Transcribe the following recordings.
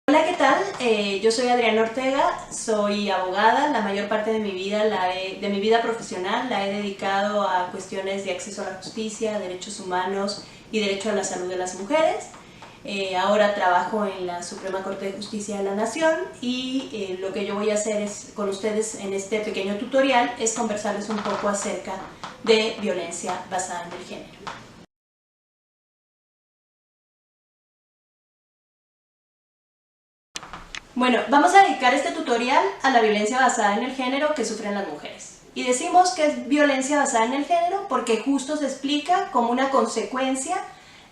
Hola, ¿qué tal? Yo soy Adriana Ortega, soy abogada. La mayor parte de mi vida, de mi vida profesional la he dedicado a cuestiones de acceso a la justicia, derechos humanos y derecho a la salud de las mujeres. Ahora trabajo en la Suprema Corte de Justicia de la Nación y lo que yo voy a hacer con ustedes en este pequeño tutorial es conversarles un poco acerca de violencia basada en el género. Bueno, vamos a dedicar este tutorial a la violencia basada en el género que sufren las mujeres. Y decimos que es violencia basada en el género porque justo se explica como una consecuencia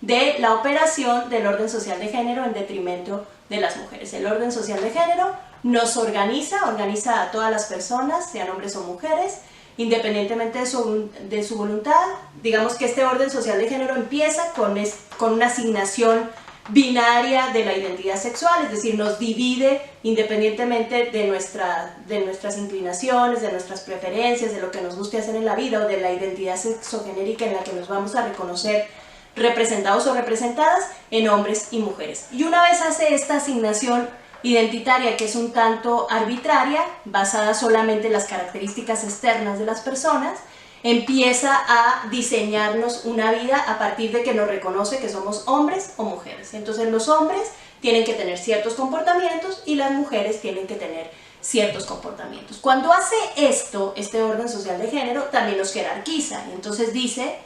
de la operación del orden social de género en detrimento de las mujeres. El orden social de género nos organiza a todas las personas, sean hombres o mujeres, independientemente de su voluntad. Digamos que este orden social de género empieza con una asignación binaria de la identidad sexual, es decir, nos divide independientemente de nuestras inclinaciones, de nuestras preferencias, de lo que nos guste hacer en la vida o de la identidad sexogenérica en la que nos vamos a reconocer representados o representadas en hombres y mujeres. Y una vez hace esta asignación identitaria, que es un tanto arbitraria, basada solamente en las características externas de las personas, empieza a diseñarnos una vida a partir de que nos reconoce que somos hombres o mujeres. Entonces los hombres tienen que tener ciertos comportamientos y las mujeres tienen que tener ciertos comportamientos. Cuando hace esto, este orden social de género también nos jerarquiza, y entonces dice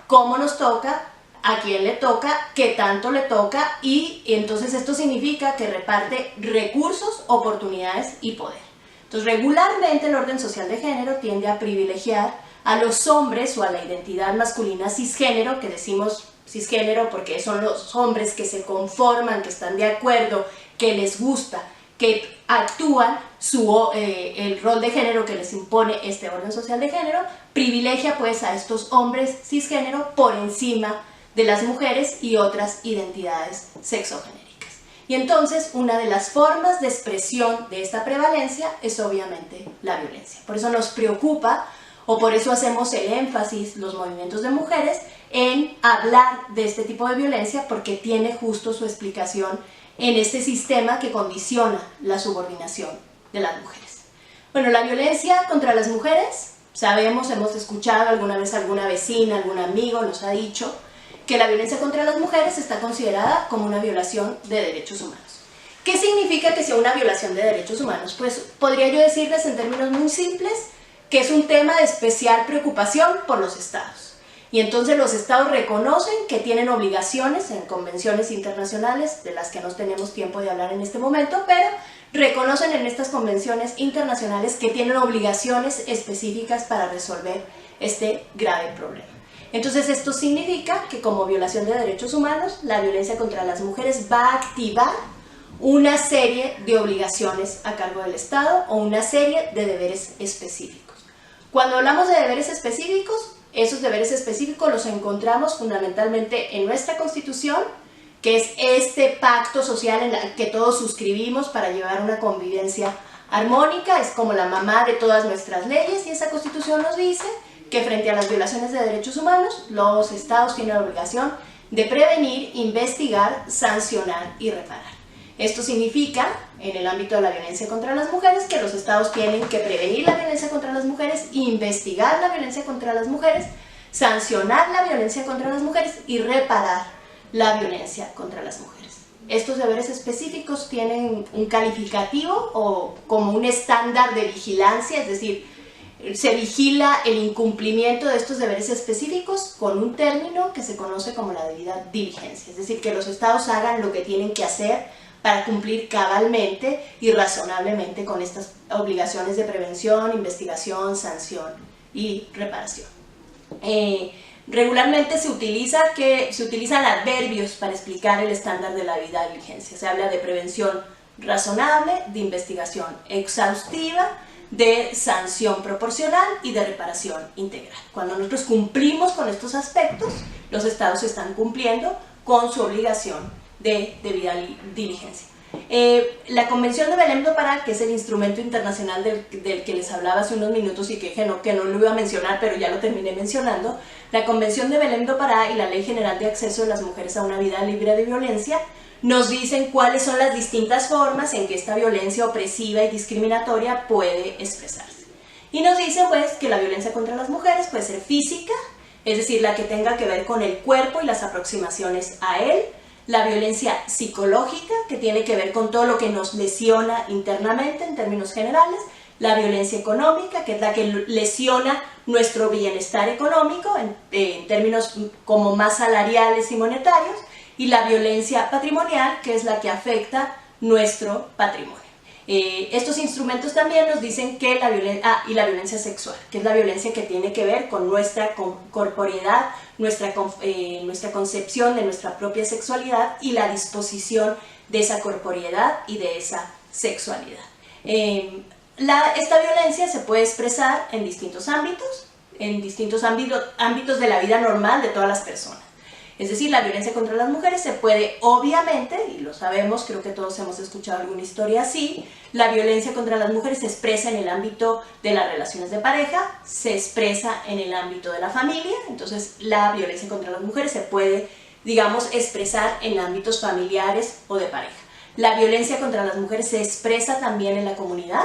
cómo nos toca, a quién le toca, qué tanto le toca, y entonces esto significa que reparte recursos, oportunidades y poder. Entonces regularmente el orden social de género tiende a privilegiar a los hombres o a la identidad masculina cisgénero, que decimos cisgénero porque son los hombres que se conforman, que están de acuerdo, que les gusta, que actúan el rol de género que les impone este orden social de género, privilegia pues a estos hombres cisgénero por encima de las mujeres y otras identidades sexogenéricas. Y entonces una de las formas de expresión de esta prevalencia es obviamente la violencia. Por eso nos preocupa, o por eso hacemos el énfasis, los movimientos de mujeres, en hablar de este tipo de violencia, porque tiene justo su explicación en este sistema que condiciona la subordinación de las mujeres. Bueno, la violencia contra las mujeres, sabemos, hemos escuchado alguna vez alguna vecina, algún amigo nos ha dicho que la violencia contra las mujeres está considerada como una violación de derechos humanos. ¿Qué significa que sea una violación de derechos humanos? Pues podría yo decirles en términos muy simples que es un tema de especial preocupación por los estados. Y entonces los estados reconocen que tienen obligaciones en convenciones internacionales, de las que no tenemos tiempo de hablar en este momento, pero reconocen en estas convenciones internacionales que tienen obligaciones específicas para resolver este grave problema. Entonces esto significa que como violación de derechos humanos, la violencia contra las mujeres va a activar una serie de obligaciones a cargo del Estado o una serie de deberes específicos. Cuando hablamos de deberes específicos, esos deberes específicos los encontramos fundamentalmente en nuestra Constitución, que es este pacto social en el que todos suscribimos para llevar una convivencia armónica, es como la mamá de todas nuestras leyes, y esa Constitución nos dice que frente a las violaciones de derechos humanos, los estados tienen la obligación de prevenir, investigar, sancionar y reparar. Esto significa, en el ámbito de la violencia contra las mujeres, que los estados tienen que prevenir la violencia contra las mujeres, investigar la violencia contra las mujeres, sancionar la violencia contra las mujeres y reparar la violencia contra las mujeres. Estos deberes específicos tienen un calificativo o como un estándar de vigilancia, es decir, se vigila el incumplimiento de estos deberes específicos con un término que se conoce como la debida diligencia, es decir, que los estados hagan lo que tienen que hacer para cumplir cabalmente y razonablemente con estas obligaciones de prevención, investigación, sanción y reparación. Regularmente se utilizan adverbios para explicar el estándar de la debida diligencia. Se habla de prevención razonable, de investigación exhaustiva, de sanción proporcional y de reparación integral. Cuando nosotros cumplimos con estos aspectos, los estados están cumpliendo con su obligación de debida diligencia. La Convención de Belém do Pará, que es el instrumento internacional del que les hablaba hace unos minutos y que no lo iba a mencionar, pero ya lo terminé mencionando, la Convención de Belém do Pará y la Ley General de Acceso de las Mujeres a una Vida Libre de Violencia nos dicen cuáles son las distintas formas en que esta violencia opresiva y discriminatoria puede expresarse. Y nos dicen pues que la violencia contra las mujeres puede ser física, es decir, la que tenga que ver con el cuerpo y las aproximaciones a él, la violencia psicológica, que tiene que ver con todo lo que nos lesiona internamente en términos generales, la violencia económica, que es la que lesiona nuestro bienestar económico en términos como más salariales y monetarios, y la violencia patrimonial, que es la que afecta nuestro patrimonio. Estos instrumentos también nos dicen que y la violencia sexual, que es la violencia que tiene que ver con nuestra corporeidad, nuestra concepción de nuestra propia sexualidad y la disposición de esa corporeidad y de esa sexualidad. Esta violencia se puede expresar en distintos ámbitos de la vida normal de todas las personas. Es decir, la violencia contra las mujeres se puede, obviamente, y lo sabemos, creo que todos hemos escuchado alguna historia así, la violencia contra las mujeres se expresa en el ámbito de las relaciones de pareja, se expresa en el ámbito de la familia, entonces la violencia contra las mujeres se puede, digamos, expresar en ámbitos familiares o de pareja. La violencia contra las mujeres se expresa también en la comunidad,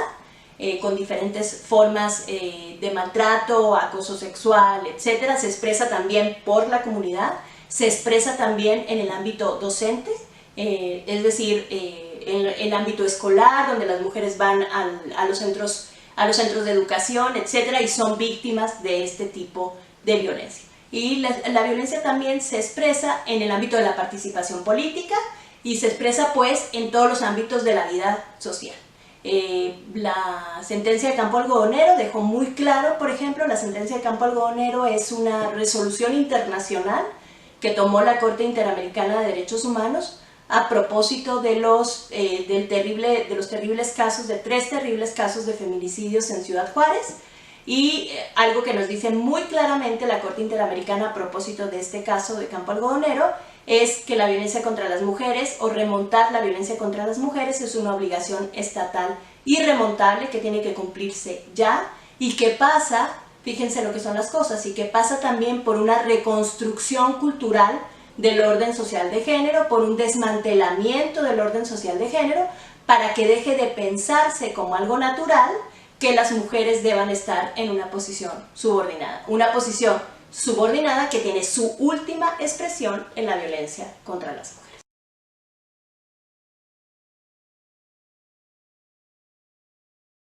con diferentes formas de maltrato, acoso sexual, etc. Se expresa también por la comunidad. Se expresa también en el ámbito docente, es decir, en el ámbito escolar, donde las mujeres van a los centros de educación, etcétera, y son víctimas de este tipo de violencia. Y la violencia también se expresa en el ámbito de la participación política y se expresa pues en todos los ámbitos de la vida social. La sentencia de Campo Algodonero dejó muy claro, por ejemplo, la sentencia de Campo Algodonero es una resolución internacional que tomó la Corte Interamericana de Derechos Humanos a propósito de los terribles casos, de 3 terribles casos de feminicidios en Ciudad Juárez, y algo que nos dice muy claramente la Corte Interamericana a propósito de este caso de Campo Algodonero es que la violencia contra las mujeres o remontar la violencia contra las mujeres es una obligación estatal irremontable que tiene que cumplirse ya y que pasa, fíjense lo que son las cosas, y que pasa también por una reconstrucción cultural del orden social de género, por un desmantelamiento del orden social de género, para que deje de pensarse como algo natural que las mujeres deban estar en una posición subordinada. Una posición subordinada que tiene su última expresión en la violencia contra las mujeres.